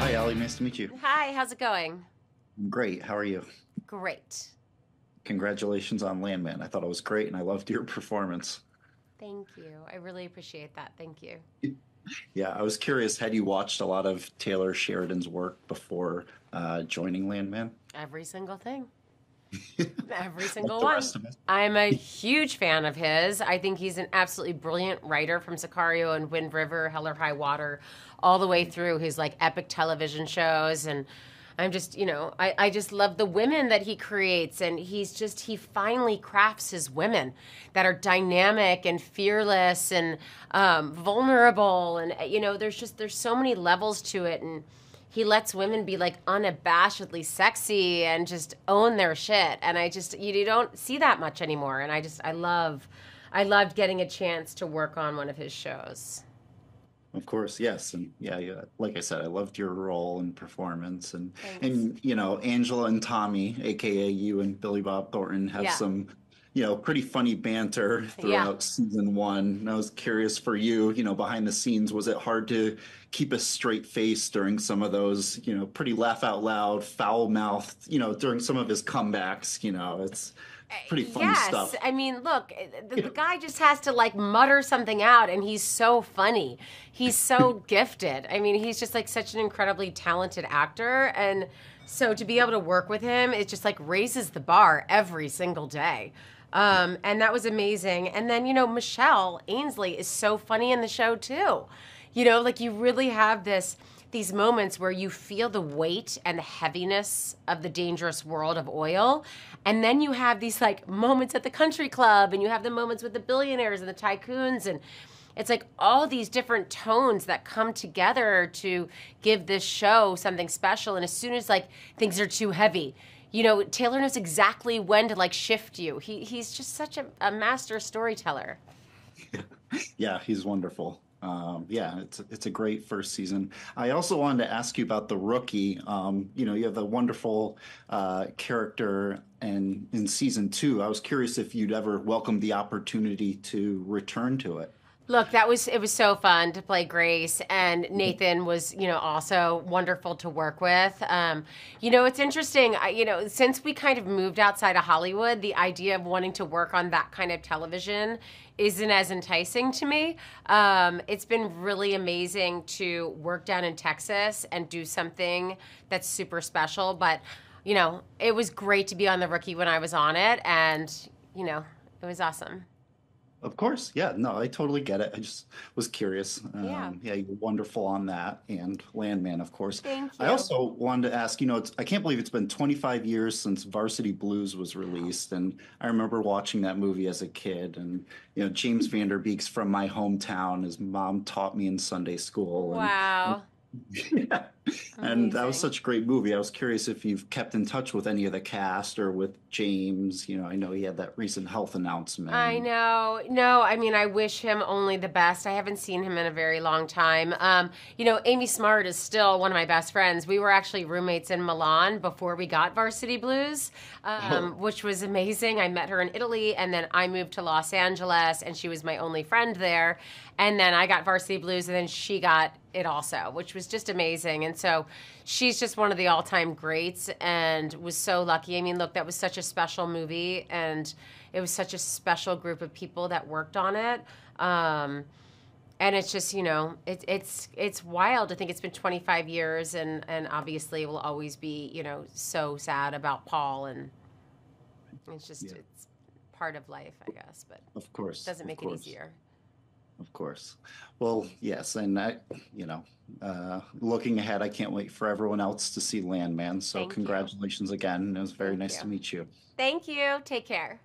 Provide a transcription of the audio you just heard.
Hi, Allie. Nice to meet you. Hi, how's it going? Great. How are you? Great. Congratulations on Landman. I thought it was great, and I loved your performance. Thank you. I really appreciate that. Thank you. Yeah, I was curious, had you watched a lot of Taylor Sheridan's work before joining Landman? Every single thing. Every Like single the one. rest of us? I'm a huge fan of his. I think he's an absolutely brilliant writer from Sicario and Wind River, Hell or High Water, all the way through his like epic television shows. And I'm just, I just love the women that he creates. And he finally crafts his women that are dynamic and fearless and vulnerable. And, there's so many levels to it. And he lets women be like unabashedly sexy and just own their shit. And you don't see that much anymore. And I loved getting a chance to work on one of his shows. Of course, yes, and yeah. Like I said, I loved your role and performance, and Thanks. and Angela and Tommy, aka you and Billy Bob Thornton, have Yeah. some, pretty funny banter Yeah. throughout season one. And I was curious for you, behind the scenes, was it hard to keep a straight face during some of those, pretty laugh out loud, foul mouthed, during some of his comebacks? It's pretty fun Yes. stuff. I mean, look, the guy just has to like mutter something out and he's so funny. He's so gifted. I mean, he's just like such an incredibly talented actor. And so to be able to work with him, it just like raises the bar every single day. And that was amazing. And then, Michelle Ainsley is so funny in the show too. Like you really have these moments where you feel the weight and the heaviness of the dangerous world of oil. And then you have these like moments at the country club and you have the moments with the billionaires and the tycoons and it's like all these different tones that come together to give this show something special. And as soon as like things are too heavy, Taylor knows exactly when to like shift you. He's just such a master storyteller. Yeah, he's wonderful. Yeah, it's a great first season. I also wanted to ask you about the rookie. You have a wonderful character, and in season two, I was curious if you'd ever welcome the opportunity to return to it. Look, it was so fun to play Grace, and Nathan was, also wonderful to work with. It's interesting. Since we kind of moved outside of Hollywood, the idea of wanting to work on that kind of television isn't as enticing to me. It's been really amazing to work down in Texas and do something that's super special. But, it was great to be on The Rookie when I was on it, and it was awesome. Of course, yeah, no, I totally get it. I just was curious. Yeah. Yeah, you're wonderful on that, and Landman, of course. Thank I you. also wanted to ask, I can't believe it's been 25 years since Varsity Blues was Wow. released, and I remember watching that movie as a kid. And James Vanderbeek's from my hometown. His mom taught me in Sunday school, and Wow. yeah. And that was Amazing. such a great movie. I was curious if you've kept in touch with any of the cast or with James. I know he had that recent health announcement. I know. No, I mean, I wish him only the best. I haven't seen him in a very long time. Amy Smart is still one of my best friends. We were actually roommates in Milan before we got Varsity Blues, Oh, which was amazing. I met her in Italy, and then I moved to Los Angeles, and she was my only friend there. And then I got Varsity Blues, and then she got it also, which was just amazing. And so she's just one of the all-time greats and was so lucky. I mean, look, that was such a special movie and it was such a special group of people that worked on it. And it's just, it's wild to think it's been 25 years and obviously it will always be, so sad about Paul and yeah, it's part of life, I guess, but of it course, doesn't of make it course, easier. of course. Well, yes, and looking ahead, I can't wait for everyone else to see Landman. So Thank you. congratulations again. It was very Thank nice you. to meet you. Thank you. Take care.